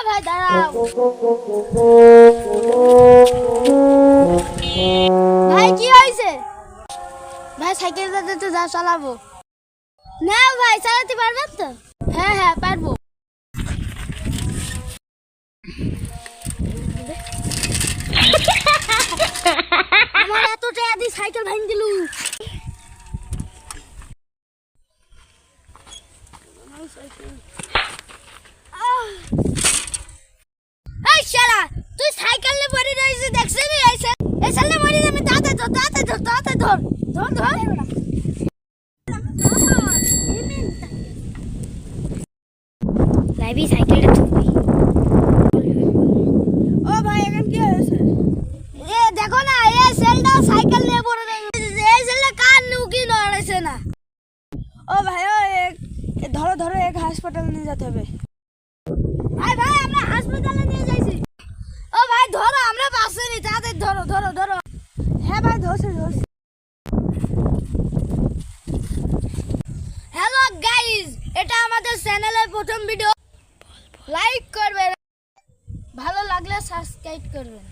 ভাই দাঁড়াও। ভাই কি হয়েছে? ভাই সাইকেল চালাতে যা চালাবো না। ভাই চালাতে পারবেন তো? হ্যাঁ হ্যাঁ পারবো। আমার এত টাকা দিয়ে সাইকেল ভাঙ দিল। এই শালা তুই সাইকেল নিয়ে পড়ে রইছিস দেখছিস? এই শালা মরে যাবে। দাঁতে ধর দাঁতে ধর দাঁতে ধর ধর ধর। লাইভি সাইকেলটা তুলবি। ও ভাই এখন কি হয়েছে? এ দেখো না এই সেলটা সাইকেল নিয়ে পড়ে রয়েছে। এই সেলটা কার নুকি নড়েছে না। ও ভাই ও ধরো ধরো এক হাসপাতালে নিয়ে যেতে হবে। ভাই ভাই আমরা হাসপাতালে নিয়ে যাইছি। ও ভাই ধরো আমরা পাশে নি তাদের ধরো ধরো ধরো। হ্যাঁ ভাই ধরছি ধরছি। হ্যালো গাইস, এটা আমাদের চ্যানেলের প্রথম ভিডিও। লাইক করবেন, ভালো লাগলে সাবস্ক্রাইব করবেন।